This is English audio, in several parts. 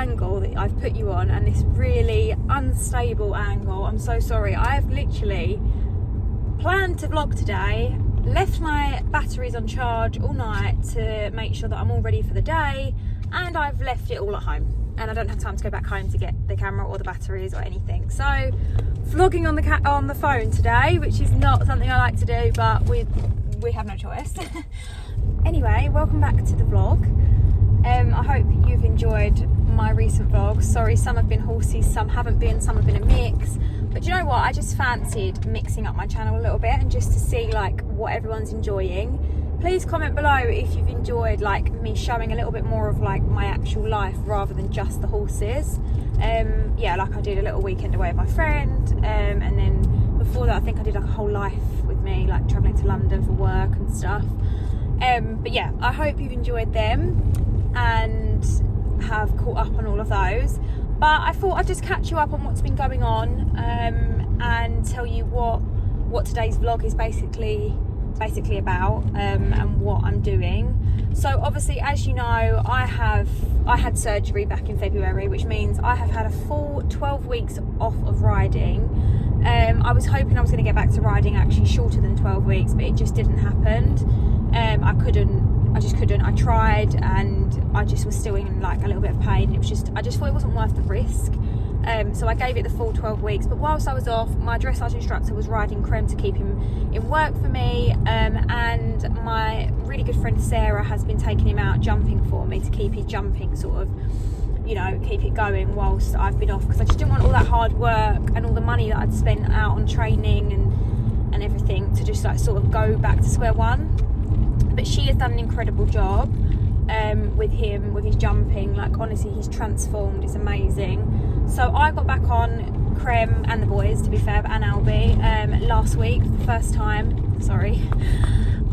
angle that I've put you on, and this really unstable angle. I'm so sorry. I have literally planned to vlog today, left my batteries on charge all night to make sure that I'm all ready for the day, and I've left it all at home. And I don't have time to go back home to get the camera or the batteries or anything. So, vlogging on the phone today, which is not something I like to do, but we have no choice. Anyway, welcome back to the vlog. I hope you've enjoyed my recent vlogs. Sorry, some have been horsey, some haven't been, some have been a mix. But you know what? I just fancied mixing up my channel a little bit, and just to see like what everyone's enjoying. Please comment below if you've enjoyed like me showing a little bit more of like my actual life rather than just the horses. Yeah, like I did a little weekend away with my friend, and then before that I think I did like a whole life with me, like travelling to London for work and stuff. But yeah, I hope you've enjoyed them and have caught up on all of those. But I thought I'd just catch you up on what's been going on, and tell you what today's vlog is basically about, and what I'm doing. So obviously, as you know, I had surgery back in February, which means I have had a full 12 weeks off of riding. I was hoping I was going to get back to riding actually shorter than 12 weeks, but it just didn't happen. I just couldn't. I tried, and I just was still in like a little bit of pain. I just thought it wasn't worth the risk. So I gave it the full 12 weeks. But whilst I was off, my dressage instructor was riding Creme to keep him in work for me. And my really good friend Sarah has been taking him out jumping for me to keep his jumping sort of, you know, keep it going whilst I've been off. Because I just didn't want all that hard work and all the money that I'd spent out on training and everything to just like sort of go back to square one. But she has done an incredible job with him, with his jumping. Like honestly, he's transformed. It's amazing. So I got back on Creme and the boys, to be fair, and Albie last week for the first time. Sorry,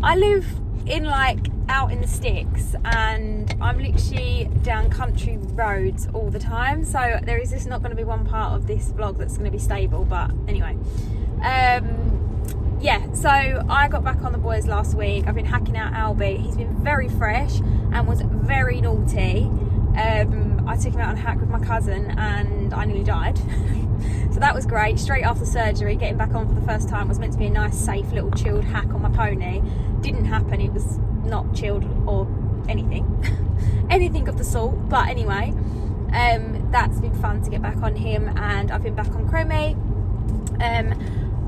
I live in like out in the sticks, and I'm literally down country roads all the time. So there is just not going to be one part of this vlog that's going to be stable. But anyway, yeah, so I got back on the boys last week. I've been hacking out Albie. He's been very fresh and was very naughty. I took him out on a hack with my cousin and I nearly died. So that was great. Straight after surgery, getting back on for the first time was meant to be a nice, safe, little chilled hack on my pony. Didn't happen. It was not chilled or anything. Anything of the sort. But anyway, that's been fun to get back on him, and I've been back on Creme.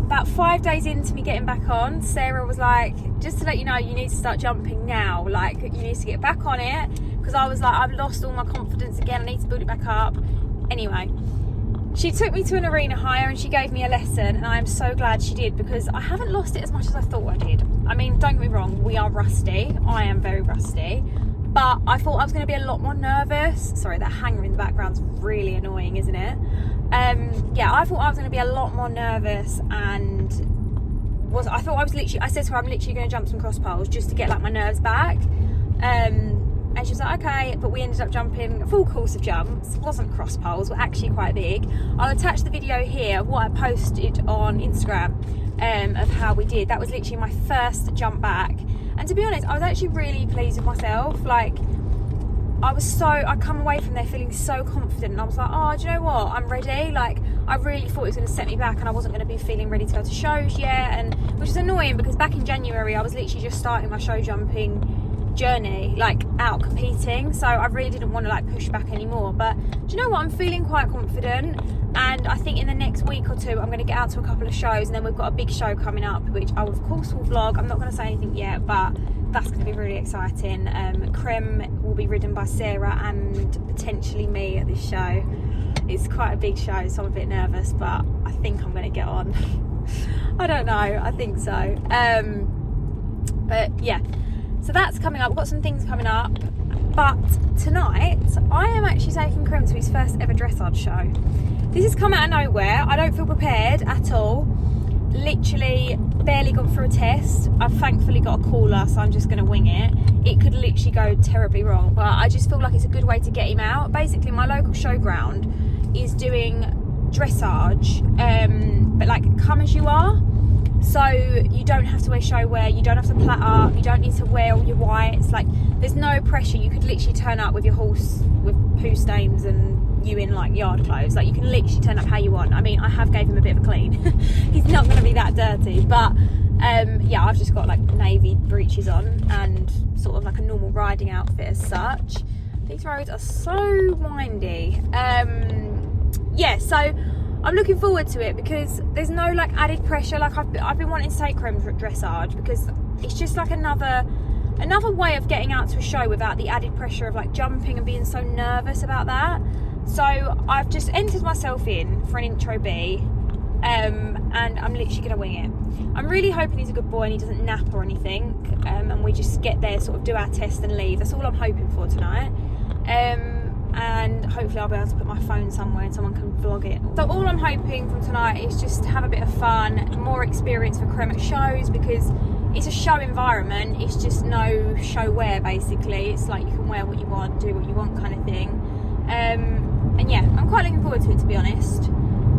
About 5 days into me getting back on, Sarah was like, just to let you know, you need to start jumping now. Like, you need to get back on it. Because I was like, I've lost all my confidence again. I need to build it back up. Anyway, she took me to an arena hire and she gave me a lesson. And I'm so glad she did, because I haven't lost it as much as I thought I did. I mean, don't get me wrong, we are rusty. I am very rusty. But I thought I was going to be a lot more nervous. Sorry, that hanger in the background's really annoying, isn't it? Yeah, I thought I was going to be a lot more nervous, and I said to her, I'm literally going to jump some cross poles just to get like my nerves back. And she was like, okay, but we ended up jumping a full course of jumps. It wasn't cross poles, were actually quite big. I'll attach the video here of what I posted on Instagram of how we did. That was literally my first jump back. And to be honest, I was actually really pleased with myself. Like, I come away from there feeling so confident, and I was like, oh, do you know what? I'm ready. Like, I really thought it was going to set me back, and I wasn't going to be feeling ready to go to shows yet, and which is annoying because back in January, I was literally just starting my show jumping journey, like out competing. So I really didn't want to like push back anymore. But do you know what? I'm feeling quite confident, and I think in the next week or two, I'm going to get out to a couple of shows, and then we've got a big show coming up, which I of course will vlog. I'm not going to say anything yet, but that's going to be really exciting. Creme will be ridden by Sarah and potentially me at this show. It's quite a big show, so I'm a bit nervous, but I think I'm going to get on. I don't know, I think so. But yeah, so that's coming up. We've got some things coming up, but tonight I am actually taking Creme to his first ever dressage show. This has come out of nowhere. I don't feel prepared at all. Literally barely got through a test. I've thankfully got a caller, so I'm just going to wing it. It could literally go terribly wrong, but I just feel like it's a good way to get him out. Basically, my local showground is doing dressage, but like come as you are. So you don't have to wear show wear, you don't have to plait up, you don't need to wear all your whites. Like, there's no pressure. You could literally turn up with your horse with poo stains and you in like yard clothes. Like, you can literally turn up how you want. I mean, I have gave him a bit of a clean. He's not going to be that dirty, but yeah, I've just got like navy breeches on and sort of like a normal riding outfit as such. These roads are so windy. Yeah, so I'm looking forward to it because there's no like added pressure. Like, I've been wanting to take creme for dressage because it's just like another way of getting out to a show without the added pressure of like jumping and being so nervous about that. So I've just entered myself in for an intro B, and I'm literally going to wing it. I'm really hoping he's a good boy and he doesn't nap or anything, and we just get there, sort of do our test and leave. That's all I'm hoping for tonight. And hopefully I'll be able to put my phone somewhere and someone can vlog it. So all I'm hoping from tonight is just to have a bit of fun, more experience for creme at shows, because it's a show environment. It's just no show wear, basically. It's like you can wear what you want, do what you want kind of thing. And yeah, I'm quite looking forward to it, to be honest.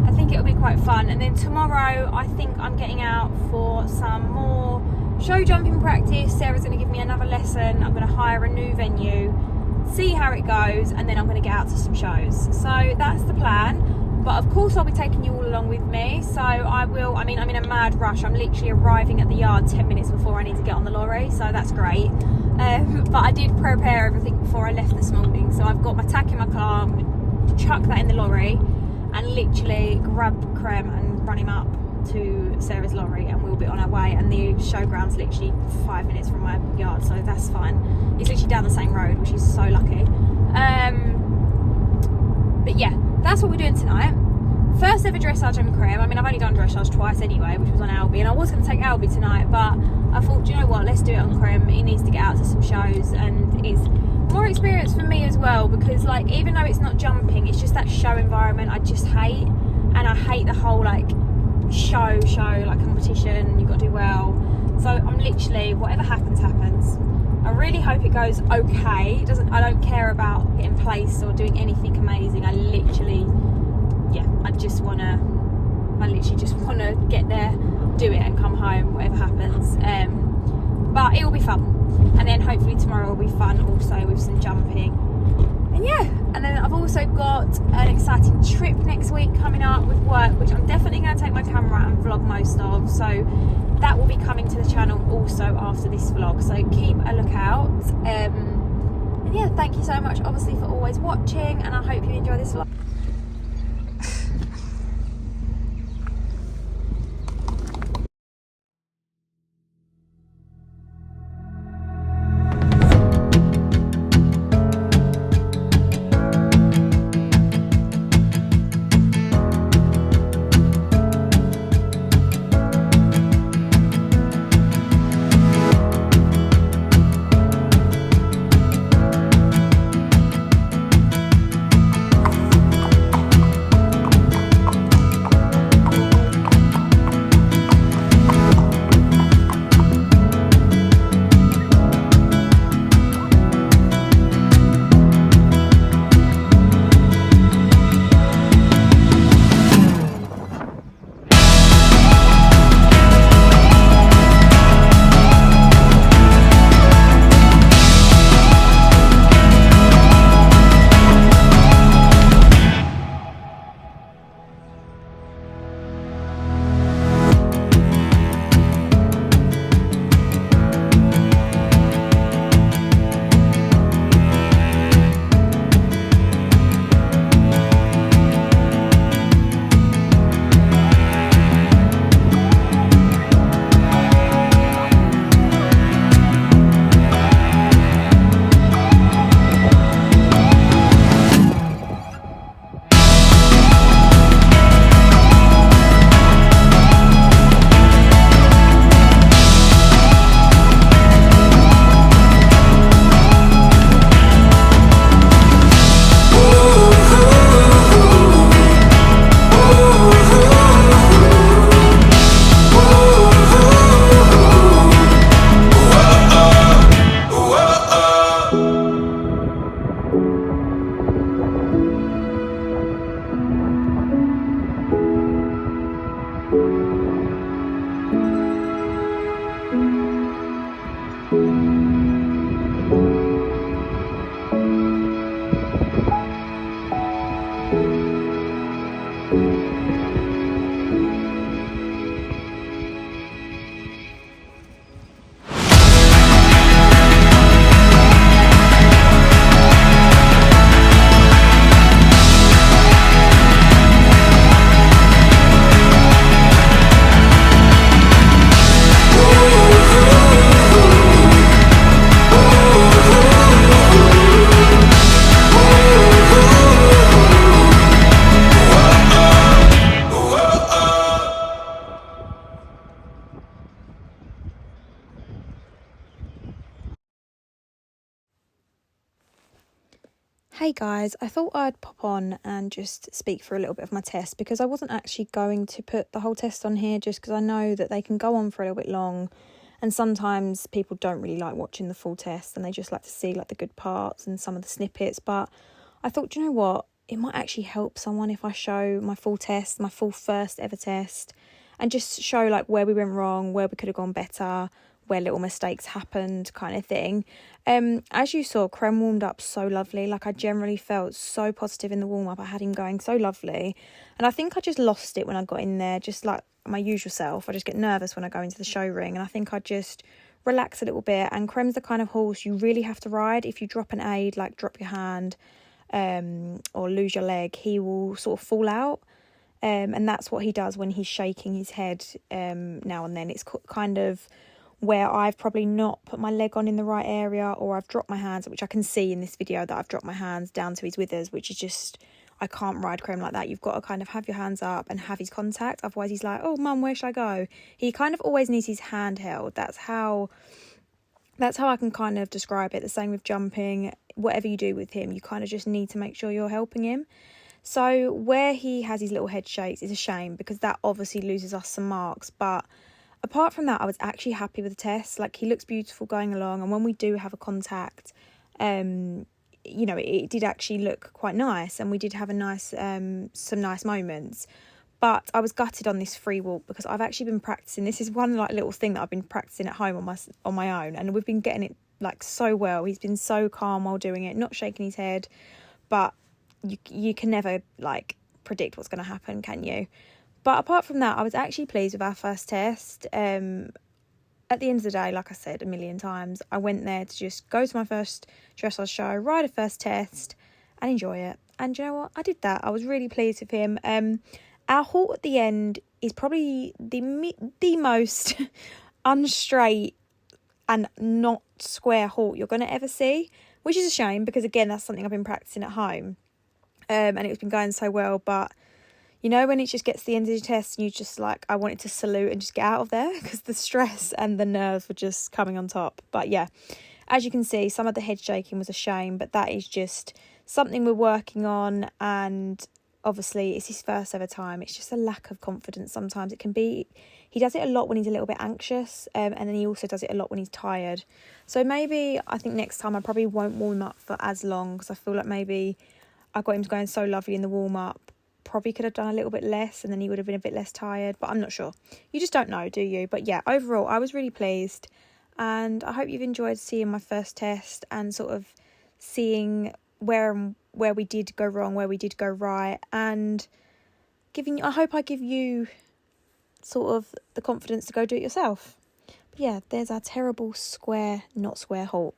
I think it'll be quite fun. And then tomorrow I think I'm getting out for some more show jumping practice. Sarah's going to give me another lesson. I'm going to hire a new venue, see how it goes, and then I'm going to get out to some shows. So that's the plan. But of course I'll be taking you all along with me. So I will, I mean, I'm in a mad rush. I'm literally arriving at the yard 10 minutes before I need to get on the lorry, so that's great. But I did prepare everything before I left this morning. So I've got my tack in my car, I'm going to chuck that in the lorry and literally grab Creme and run him up to Sarah's lorry, and we'll be on our way. And the showground's literally 5 minutes from my yard, so that's fine. It's literally down the same road, which is so lucky. But yeah, that's what we're doing tonight. First ever dressage and creme. I mean, I've only done dressage twice anyway, which was on Albie, and I was going to take Albie tonight, but I thought, do you know what, let's do it on creme. He needs to get out to some shows, and it's more experience for me as well, because like, even though it's not jumping, it's just that show environment I just hate. And I hate the whole like show like competition, you've got to do well. So I'm literally, whatever happens. I really hope it goes okay. I don't care about getting placed or doing anything amazing. I literally just wanna get there, do it and come home, whatever happens. But it will be fun. And then hopefully tomorrow will be fun also with some jumping. And yeah, and then I've also got an exciting trip next week coming up with work, which I'm definitely going to take my camera and vlog most of. So that will be coming to the channel also after this vlog. So keep a lookout. And yeah, thank you so much, obviously, for always watching. And I hope you enjoy this vlog. Hey guys, I thought I'd pop on and just speak for a little bit of my test, because I wasn't actually going to put the whole test on here just because I know that they can go on for a little bit long, and sometimes people don't really like watching the full test and they just like to see like the good parts and some of the snippets. But I thought, do you know what, it might actually help someone if I show my full test, my full first ever test, and just show like where we went wrong, where we could have gone better, where little mistakes happened, kind of thing. As you saw, Krem warmed up so lovely. Like, I generally felt so positive in the warm-up. I had him going so lovely. And I think I just lost it when I got in there, just like my usual self. I just get nervous when I go into the show ring, and I think I just relax a little bit. And Krem's the kind of horse you really have to ride. If you drop an aid, like drop your hand or lose your leg, he will sort of fall out. And that's what he does when he's shaking his head now and then. It's kind of where I've probably not put my leg on in the right area, or I've dropped my hands, which I can see in this video that I've dropped my hands down to his withers, which is just, I can't ride Krem like that. You've got to kind of have your hands up and have his contact. Otherwise he's like, oh mum, where should I go? He kind of always needs his hand held. That's how I can kind of describe it. The same with jumping. Whatever you do with him, you kind of just need to make sure you're helping him. So where he has his little head shakes is a shame, because that obviously loses us some marks. But apart from that, I was actually happy with the test. Like, he looks beautiful going along, and when we do have a contact, you know, it did actually look quite nice, and we did have a nice, some nice moments. But I was gutted on this free walk, because I've actually been practicing. This is one like little thing that I've been practicing at home on my own, and we've been getting it like so well. He's been so calm while doing it, not shaking his head. But you can never like predict what's going to happen, can you? But apart from that, I was actually pleased with our first test. At the end of the day, like I said a million times, I went there to just go to my first dressage show, ride a first test and enjoy it. And you know what? I did that. I was really pleased with him. Our halt at the end is probably the most unstraight and not square halt you're going to ever see, which is a shame, because again, that's something I've been practicing at home. And it's been going so well, but you know, when it just gets to the end of the test and you just like, I wanted to salute and just get out of there, because the stress and the nerves were just coming on top. But yeah, as you can see, some of the head shaking was a shame, but that is just something we're working on. And obviously it's his first ever time. It's just a lack of confidence. Sometimes it can be, he does it a lot when he's a little bit anxious, and then he also does it a lot when he's tired. So maybe, I think next time I probably won't warm up for as long, because I feel like maybe I got him going so lovely in the warm up. Probably could have done a little bit less, and then he would have been a bit less tired, but I'm not sure. You just don't know, do you? But yeah, overall I was really pleased, and I hope you've enjoyed seeing my first test and sort of seeing where we did go wrong, where we did go right, and I hope I give you sort of the confidence to go do it yourself. But yeah, there's our terrible square, not square halt.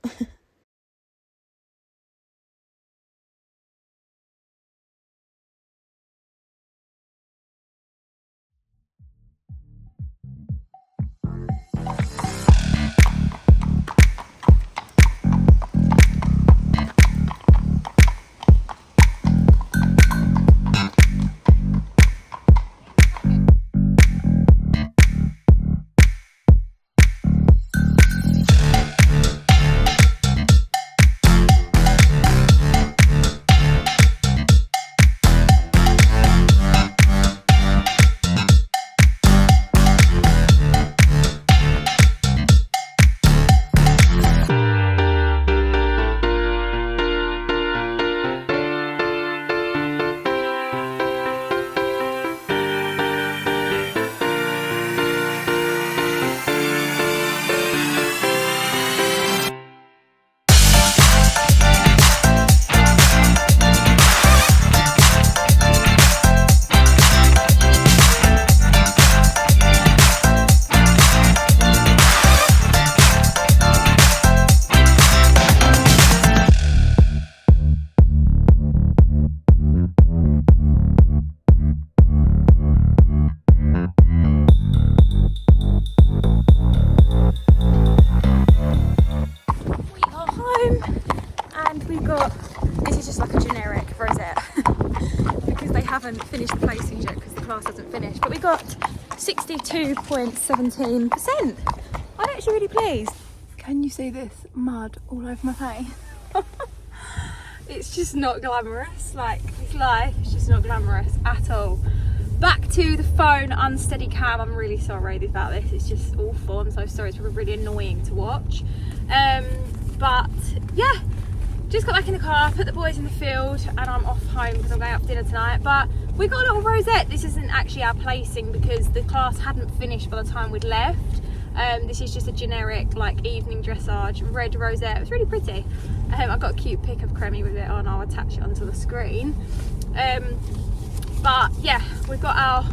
Haven't finished the placings yet because the class hasn't finished, but we got 62.17%. I'm actually really pleased. Can you see this mud all over my face? It's just not glamorous. Like, his life is just not glamorous at all. Back to the phone unsteady cam. I'm really sorry about this. It's just awful. I'm so sorry. It's probably really annoying to watch. But yeah, just got back in the car, put the boys in the field, and I'm off home because I'm going out for dinner tonight. But we got a little rosette. This isn't actually our placing because the class hadn't finished by the time we'd left. This is just a generic like evening dressage red rosette. It was really pretty. I've got a cute pic of Cremy with it on. I'll attach it onto the screen. But yeah, we've got our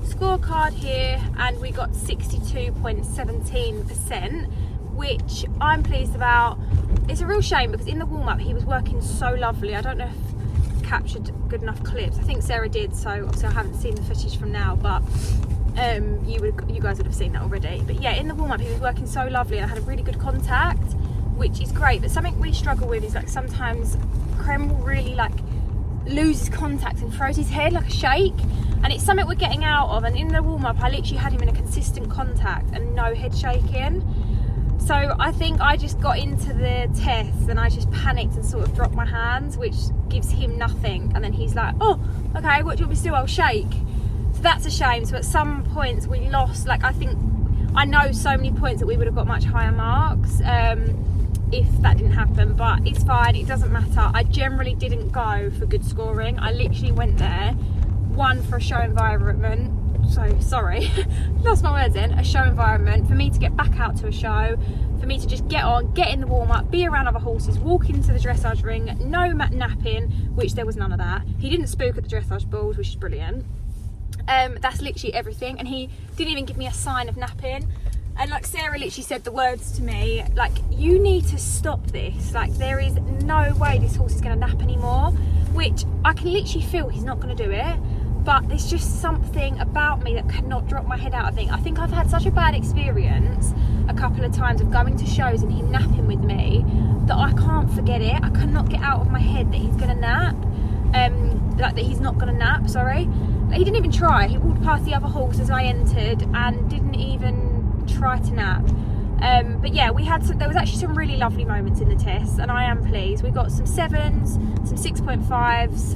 scorecard here and we got 62.17%, which I'm pleased about. It's a real shame because in the warm-up he was working so lovely. I don't know if I captured good enough clips. I think Sarah did, so obviously I haven't seen the footage from now, but you guys would have seen that already. But yeah, in the warm-up he was working so lovely and I had a really good contact, which is great. But something we struggle with is like sometimes Creme will really like lose his contact and throws his head like a shake, and it's something we're getting out of. And in the warm-up I literally had him in a consistent contact and no head shaking. So I think I just got into the test and I just panicked and sort of dropped my hands, which gives him nothing, and then he's like, oh okay, what do you want me to do? I'll shake. So that's a shame. So at some points we lost, like I know so many points that we would have got much higher marks if that didn't happen, but it's fine, it doesn't matter. I generally didn't go for good scoring. I literally went there, one, for a show environment, so sorry, lost my words in, a show environment, for me to get back out to a show, for me to just get on, get in the warm-up, be around other horses, walk into the dressage ring, no napping, which there was none of that. He didn't spook at the dressage balls, which is brilliant. That's literally everything, and he didn't even give me a sign of napping. And like Sarah literally said the words to me, like, you need to stop this. Like, there is no way this horse is going to nap anymore, which I can literally feel he's not going to do it. But there's just something about me that cannot drop my head out of things. I think I've had such a bad experience a couple of times of going to shows and him napping with me that I can't forget it. I cannot get out of my head that he's going to nap. Like that he's not going to nap, sorry. Like, he didn't even try. He walked past the other horse as I entered and didn't even try to nap. But yeah, there was actually some really lovely moments in the test, and I am pleased. We got some 7s, some 6.5s,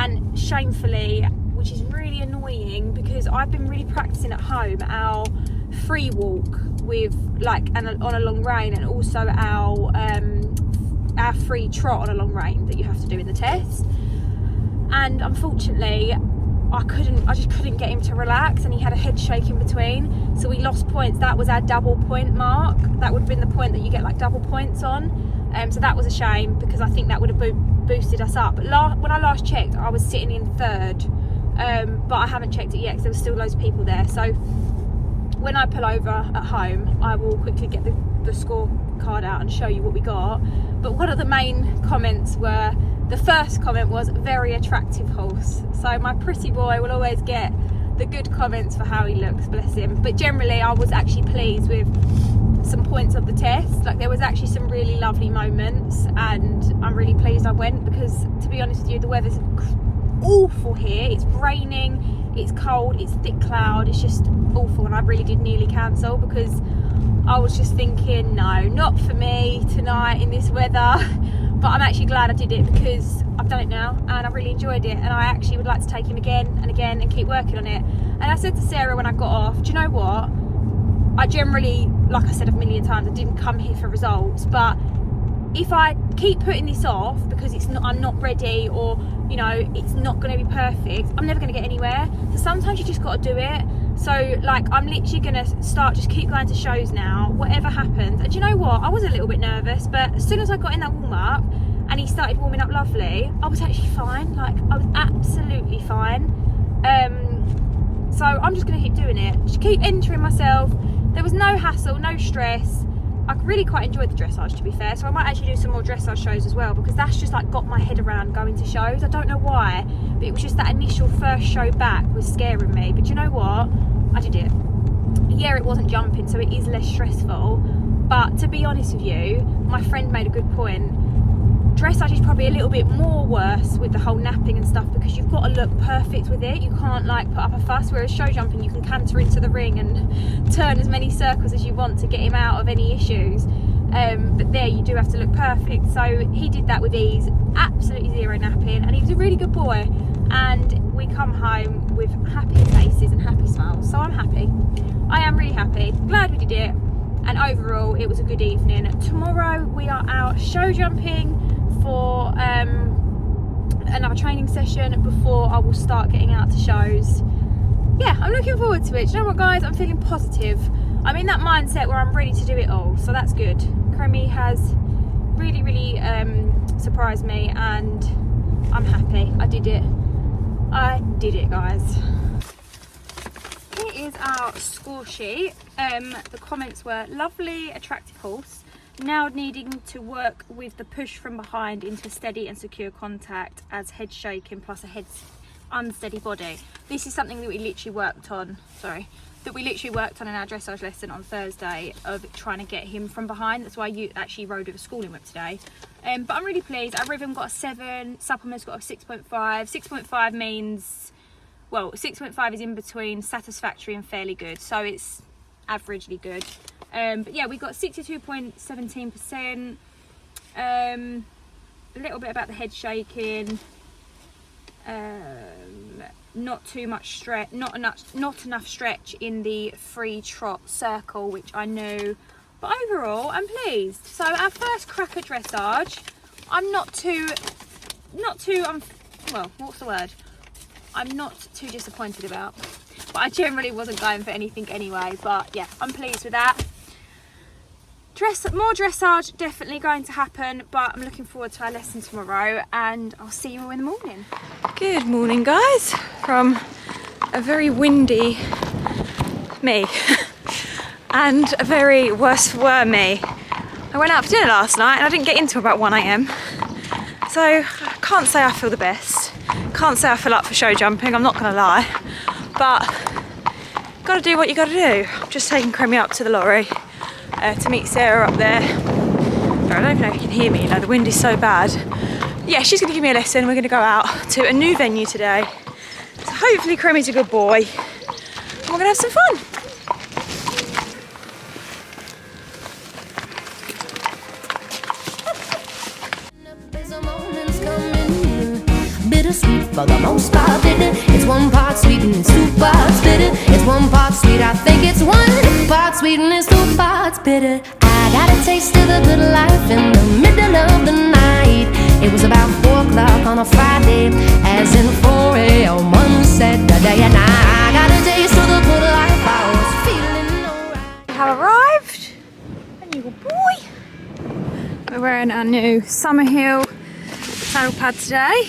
and shamefully, which is really annoying because I've been really practicing at home our free walk with like on a long rein, and also our free trot on a long rein that you have to do in the test. And unfortunately I just couldn't get him to relax, and he had a head shake in between, so we lost points. That was our double point mark. That would have been the point that you get like double points on, so that was a shame because I think that would have boosted us up. But when I last checked I was sitting in 3rd, but I haven't checked it yet because there were still loads of people there. So when I pull over at home I will quickly get the scorecard out and show you what we got. But one of the main comments were, the first comment was, very attractive horse. So my pretty boy will always get the good comments for how he looks, bless him. But generally I was actually pleased with some points of the test. Like, there was actually some really lovely moments, and I'm really pleased I went because, to be honest with you, the weather's awful here. It's raining, it's cold, it's thick cloud, it's just awful, and I really did nearly cancel because I was just thinking, no, not for me tonight in this weather. But I'm actually glad I did it because I've done it now and I really enjoyed it, and I actually would like to take him again and again and keep working on it. And I said to Sarah when I got off, do you know what, I generally, like I said a million times, I didn't come here for results, but if I keep putting this off because I'm not ready, or you know, it's not going to be perfect, I'm never going to get anywhere. So sometimes you just got to do it. So like, I'm literally going to just keep going to shows now, whatever happens. And do you know what, I was a little bit nervous, but as soon as I got in that warm up and he started warming up lovely, I was actually fine. Like, I was absolutely fine. So I'm just going to keep doing it, just keep entering myself. There was no hassle, no stress. I really quite enjoyed the dressage, to be fair, so I might actually do some more dressage shows as well, because that's just like got my head around going to shows. I don't know why, but it was just that initial first show back was scaring me. But you know what, I did it. Yeah, it wasn't jumping, so it is less stressful, but to be honest with you, my friend made a good point. Dressage is probably a little bit more worse with the whole napping and stuff, because you've got to look perfect with it. You can't like put up a fuss, whereas show jumping you can canter into the ring and turn as many circles as you want to get him out of any issues. but there you do have to look perfect. So he did that with ease, absolutely zero napping, and he was a really good boy. And we come home with happy faces and happy smiles, so I'm happy. I am really happy, glad we did it, and overall it was a good evening. Tomorrow we are out show jumping for another training session before I will start getting out to shows. Yeah, I'm looking forward to it. Do you know what, guys? I'm feeling positive. I'm in that mindset where I'm ready to do it all, so that's good. Cremi has really surprised me, and I'm happy. I did it, guys. Here is our score sheet. The comments were lovely, attractive horse, now needing to work with the push from behind into steady and secure contact as head shaking plus a head unsteady body. This is something that we literally worked on, in our dressage lesson on Thursday, of trying to get him from behind. That's why you actually rode with a schooling whip today. But I'm really pleased. Our rhythm got a 7, supplement's got a 6.5. 6.5 means, well, 6.5 is in between satisfactory and fairly good, so it's averagely good. But yeah, we got 62.17%. A little bit about the head shaking. Not too much stretch, not enough stretch in the free trot circle, which I knew, but overall I'm pleased. So our first crack at dressage, I'm not too disappointed about, but I generally wasn't going for anything anyway. But yeah, I'm pleased with that. More dressage definitely going to happen, but I'm looking forward to our lesson tomorrow, and I'll see you all in the morning. Good morning, guys, from a very windy me and a very worse for wear me. I went out for dinner last night and I didn't get in till about 1 AM, so I can't say I feel the best, can't say I feel up for show jumping, I'm not gonna lie, but gotta do what you gotta do. I'm just taking Cremi up to the lorry to meet Sarah up there. I don't know if you can hear me, you know, the wind is so bad. Yeah, she's going to give me a lesson. We're going to go out to a new venue today. So hopefully Cremi's a good boy and we're going to have some fun. Bittersweet for the most part, bitter. It's 1 part sweet and it's 2 parts bitter. It's 1 part sweet, I think it's 1 part sweet and it's 2 parts bitter. I got a taste of the good life in the middle of the night. It was about 4 o'clock on a Friday, as in 4 a.m. on Saturday, and I got a taste of the good life. I was feeling alright. We have arrived, a new boy. We're wearing our new Summerhill saddle pad today,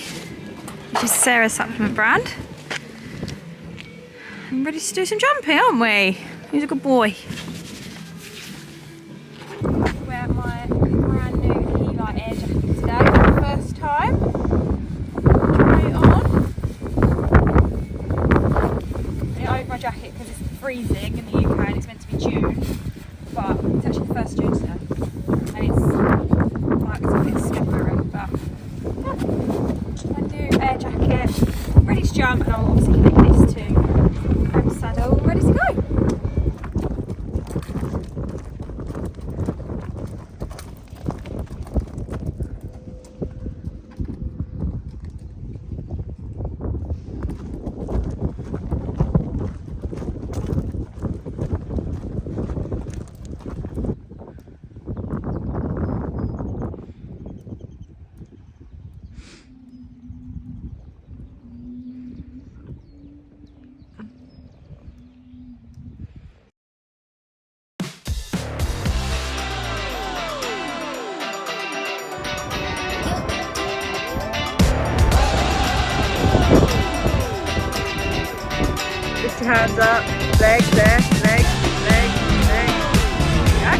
which is Sarah's supplement brand. I'm ready to do some jumping, aren't we? He's a good boy. Wear my brand new Eli Air jacket today for the first time. Try it on. I over my jacket because it's freezing in the UK and it's meant to be June, but it's actually the 1st June today, and it's like it's a bit scary, but yeah. My new air jacket, ready to jump, and I'll obviously link this to Cremi's saddle, ready to go. Lift your hands up, legs there, legs. Yeah.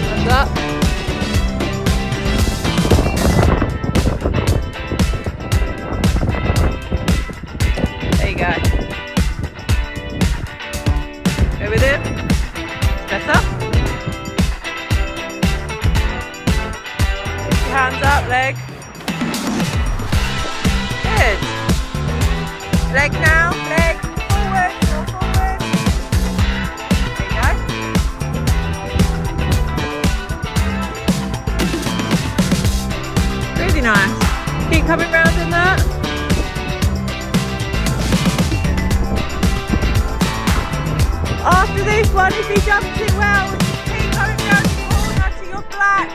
Hands up. There you go. Go with it. Better. Lift your hands up, leg. honestly jumping well. Keep coming round the corner to your black.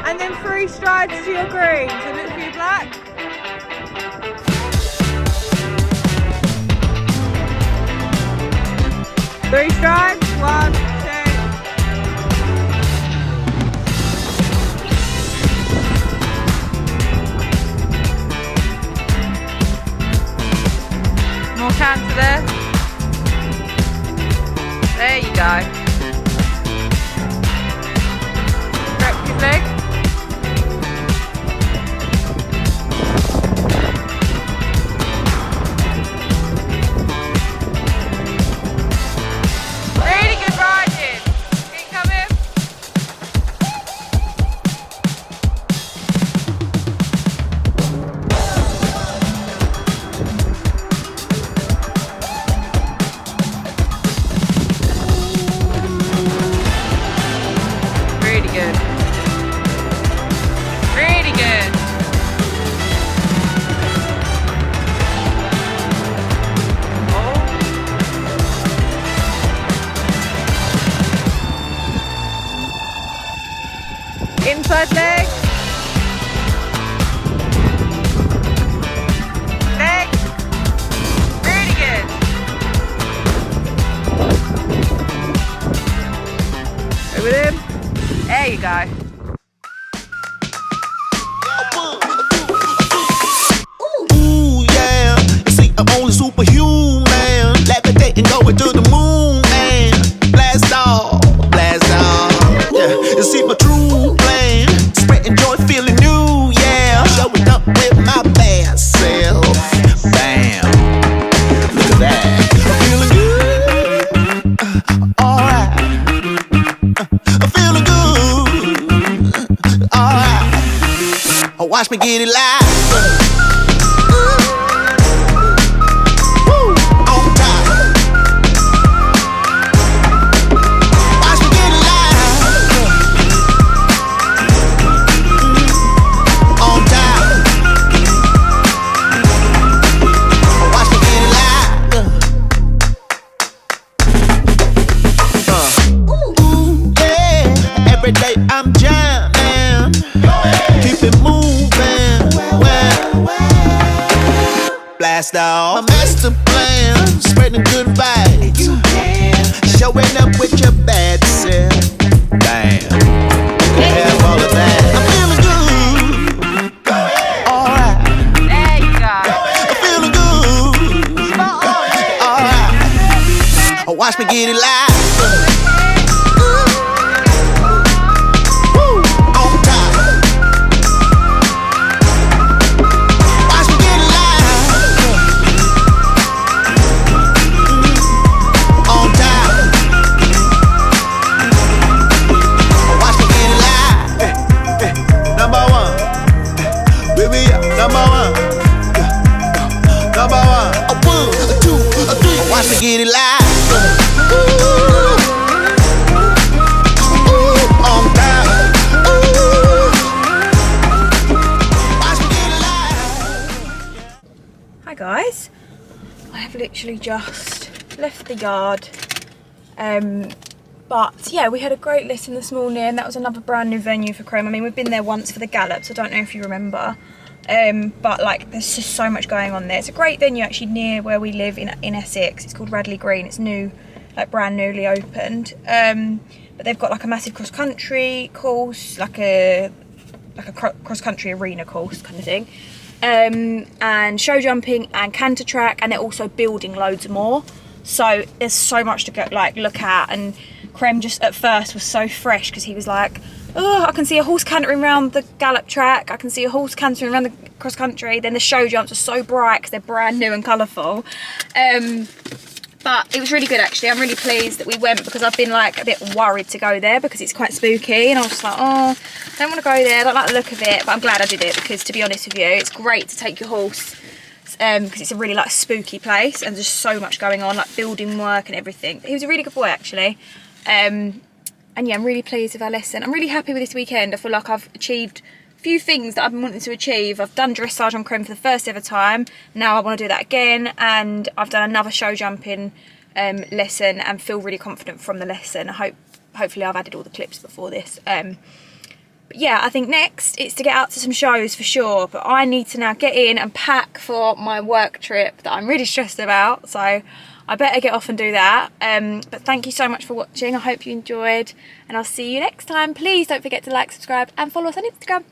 And then 3 strides to your green. So look for your black. Three strides. 1, 2. More canter there. There you go. Stretch his leg. Really good riding. Keep coming. Really good. Really good. Oh. Inside leg. Leg. Really good. Over there. There you go. Ooh, yeah. You see, I'm only superhuman. Levitate and go into the moon, man. Blast off, blast off. Yeah, you see my true plan. Spreading joy, feeling new, yeah. Showing up with my best self. Bam. Look at that. I'm feeling good. Alright. I'm feeling good. Alright. Watch me get it live. Woo. On top. Watch me get it live. On top. Watch me get it live. Ooh, yeah. Every day I'm jamming. Keep it moving. Blast off. My master plan, spreading good vibes. Showing up with your bad self. Bam. You have all of that. I'm feeling good. Alright. There you go. I'm feeling good. Alright. Watch me get it live. Watch me get it live. Ooh. Ooh. On time. Ooh. Watch me get it live. Hi guys. I have literally just left the yard. But yeah, we had a great listen this morning. That was another brand new venue for Chrome. I mean, we've been there once for the Gallops. I don't know if you remember. But like there's just so much going on there. It's a great venue actually near where we live in Essex. It's called Radley Green. It's new, like brand newly opened. But they've got like a massive cross country course, like a cross country arena course kind of thing, and show jumping and canter track, and they're also building loads more. So there's so much to go look at. And Krem just at first was so fresh because he was like, oh, I can see a horse cantering around the gallop track, I can see a horse cantering around the cross country. Then the show jumps are so bright because they're brand new and colourful. But it was really good actually. I'm really pleased that we went because I've been like a bit worried to go there because it's quite spooky, and I was just like, oh, I don't want to go there, I don't like the look of it. But I'm glad I did it because, to be honest with you, it's great to take your horse because it's a really like spooky place and there's so much going on, like building work and everything. He was a really good boy actually. And yeah, I'm really pleased with our lesson. I'm really happy with this weekend. I feel like I've achieved a few things that I've been wanting to achieve. I've done dressage on Krem for the first ever time. Now I want to do that again. And I've done another show jumping lesson and feel really confident from the lesson. Hopefully I've added all the clips before this. But yeah, I think next it's to get out to some shows for sure, but I need to now get in and pack for my work trip that I'm really stressed about, so I better get off and do that. But thank you so much for watching. I hope you enjoyed, and I'll see you next time. Please don't forget to like, subscribe and follow us on Instagram.